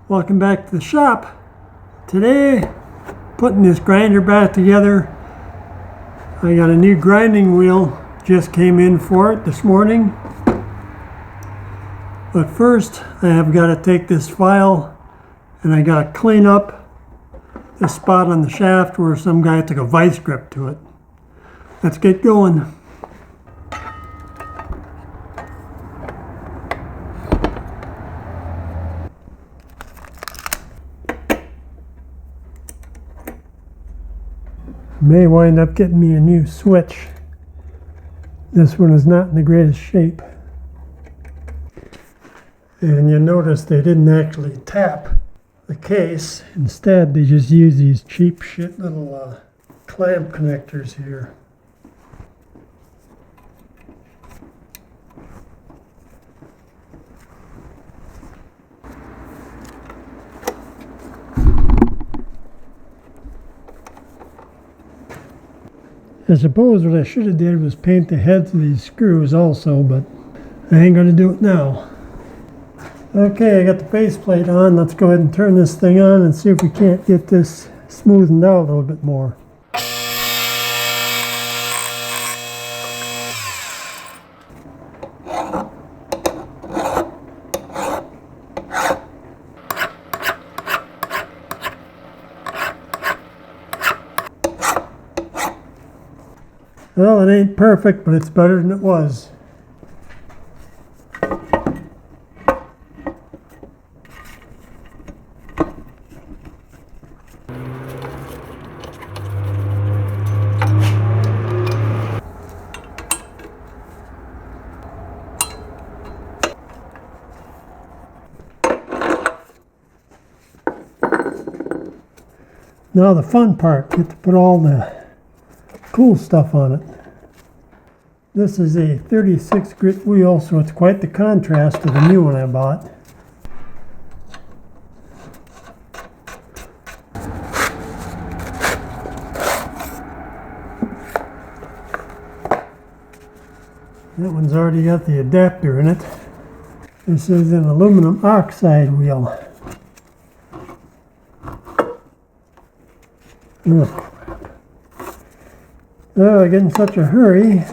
Welcome back to the shop. Today, putting this grinder back together. I got a new grinding wheel, just came in for it this morning. But first, I have got to take this file and I got to clean up the spot on the shaft where some guy took a vice grip to it. Let's get going. May wind up getting me a new switch. This one is not in the greatest shape. And you'll notice they didn't actually tap the case. Instead, they just use these cheap shit little clamp connectors here. I suppose what I should have did was paint the heads of these screws also, but I ain't gonna do it now. Okay, I got the faceplate on. Let's go ahead and turn this thing on and see if we can't get this smoothened out a little bit more. Well, it ain't perfect, but it's better than it was. Now the fun part, get to put all the cool stuff on it. This is a 36 grit wheel, so it's quite the contrast to the new one I bought. That one's already got the adapter in it. This is an aluminum oxide wheel. Oh, I get in such a hurry,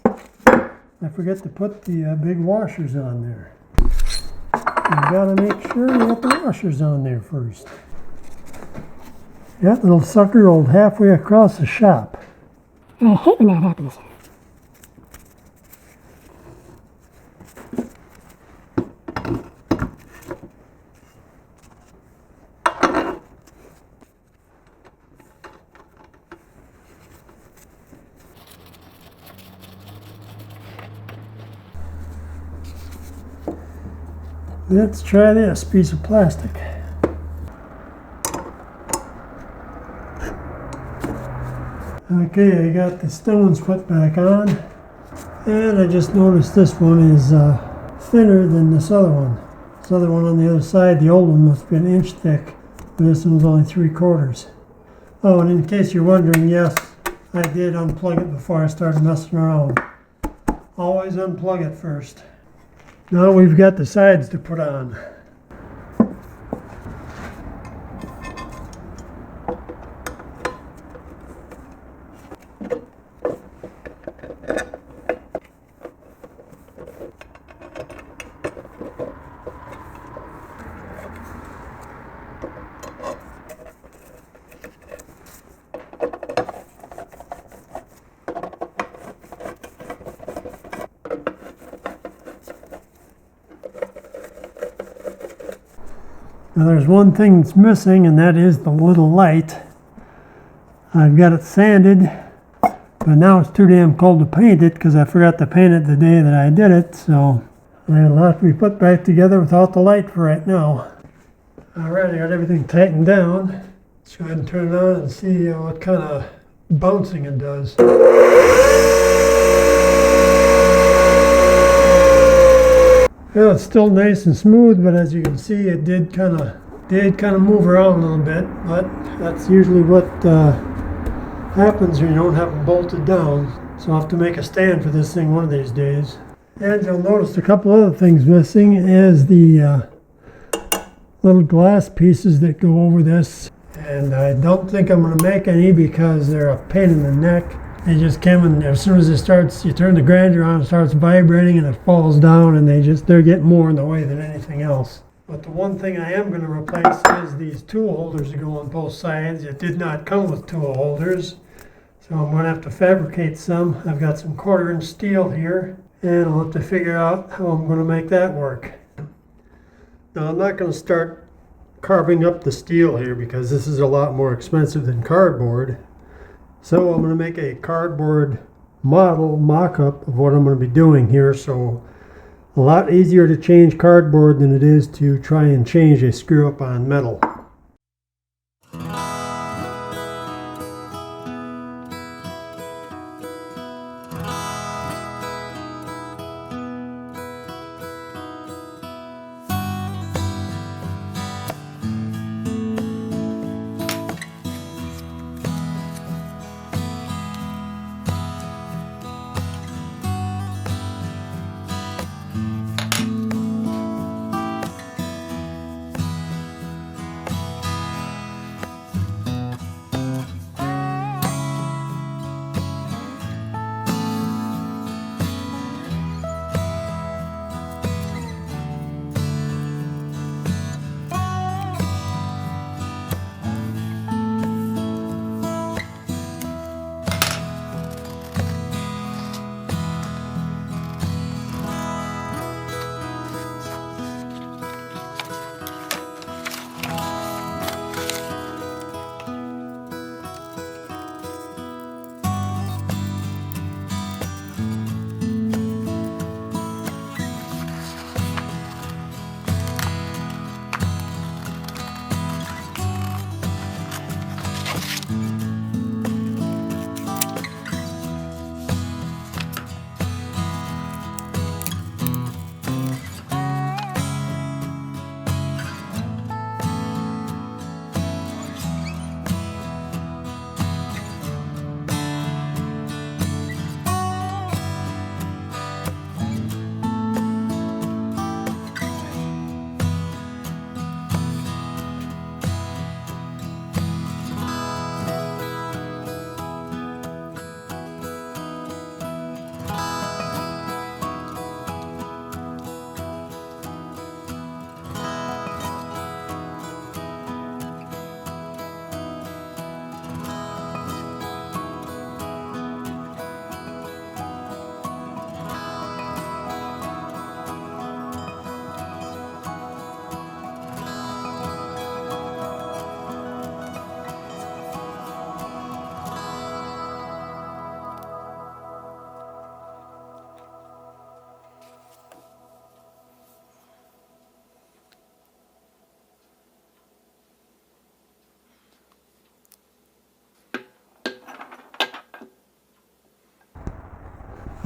I forget to put the big washers on there. You gotta make sure you get the washers on there first. That little sucker rolled halfway across the shop. I hate when that happens. Let's try this piece of plastic. Okay, I got the stones put back on, and I just noticed this one is thinner than this other one. This other one on the other side, the old one must be an inch thick, but this one's only 3/4. Oh, and in case you're wondering, yes, I did unplug it before I started messing around. Always unplug it first. Now we've got the sides to put on. Now there's one thing that's missing, and that is the little light. I've got it sanded, but now it's too damn cold to paint it because I forgot to paint it the day that I did it, so it'll have to be put back together without the light for right now. Alright, I got everything tightened down. Let's go ahead and turn it on and see what kind of bouncing it does. Well, it's still nice and smooth, but as you can see, it did kind of move around a little bit. But that's usually what happens when you don't have it bolted down. So I'll have to make a stand for this thing one of these days. And you'll notice a couple other things missing is the little glass pieces that go over this. And I don't think I'm going to make any because they're a pain in the neck. They just come and as soon as it starts, you turn the grinder on, it starts vibrating and it falls down, and they're getting more in the way than anything else. But the one thing I am going to replace is these tool holders that go on both sides. It did not come with tool holders, so I'm going to have to fabricate some. I've got some 1/4-inch steel here, and I'll have to figure out how I'm going to make that work. Now I'm not going to start carving up the steel here because this is a lot more expensive than cardboard. So I'm going to make a cardboard model mock-up of what I'm going to be doing here. So a lot easier to change cardboard than it is to try and change a screw up on metal.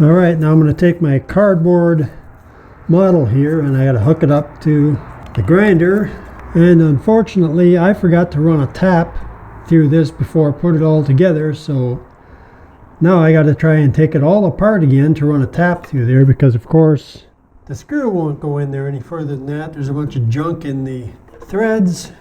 All right, now I'm going to take my cardboard model here and I got to hook it up to the grinder. And unfortunately, I forgot to run a tap through this before I put it all together. So now I got to try and take it all apart again to run a tap through there because, of course, the screw won't go in there any further than that. There's a bunch of junk in the threads.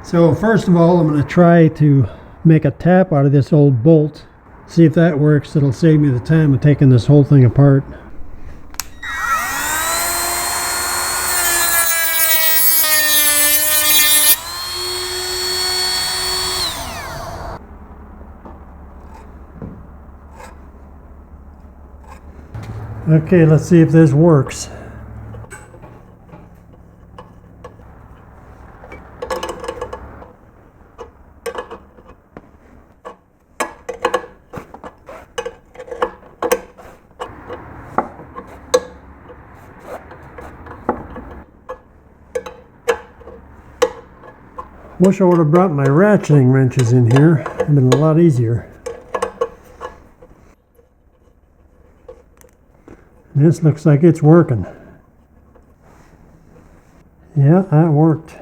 So first of all, I'm going to try to make a tap out of this old bolt. See if that works. It'll save me the time of taking this whole thing apart. Okay, let's see if this works. Wish I would have brought my ratcheting wrenches in here. It would have been a lot easier. This looks like it's working. Yeah, that worked.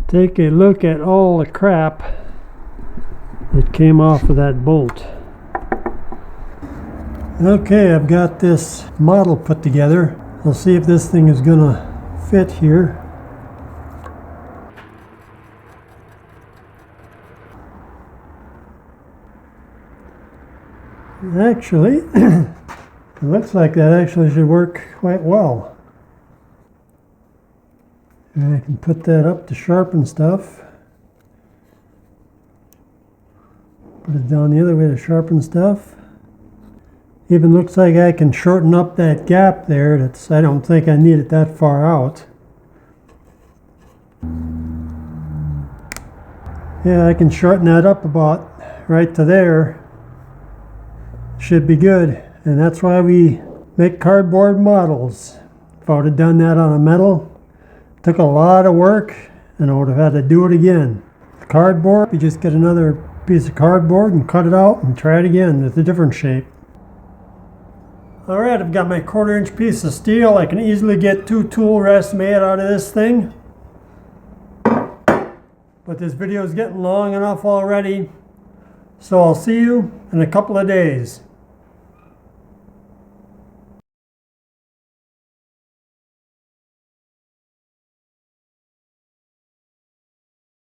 Take a look at all the crap that came off of that bolt. Okay, I've got this model put together. We'll see if this thing is gonna fit here. Actually, it looks like that actually should work quite well. And I can put that up to sharpen stuff. Put it down the other way to sharpen stuff. Even looks like I can shorten up that gap there. I don't think I need it that far out. Yeah, I can shorten that up about right to there. Should be good. And that's why we make cardboard models. If I would have done that on a metal, it took a lot of work and I would have had to do it again. The cardboard, you just get another piece of cardboard and cut it out and try it again with a different shape. Alright, I've got my 1/4 inch piece of steel. I can easily get 2 tool rests made out of this thing. But this video is getting long enough already, so I'll see you in a couple of days.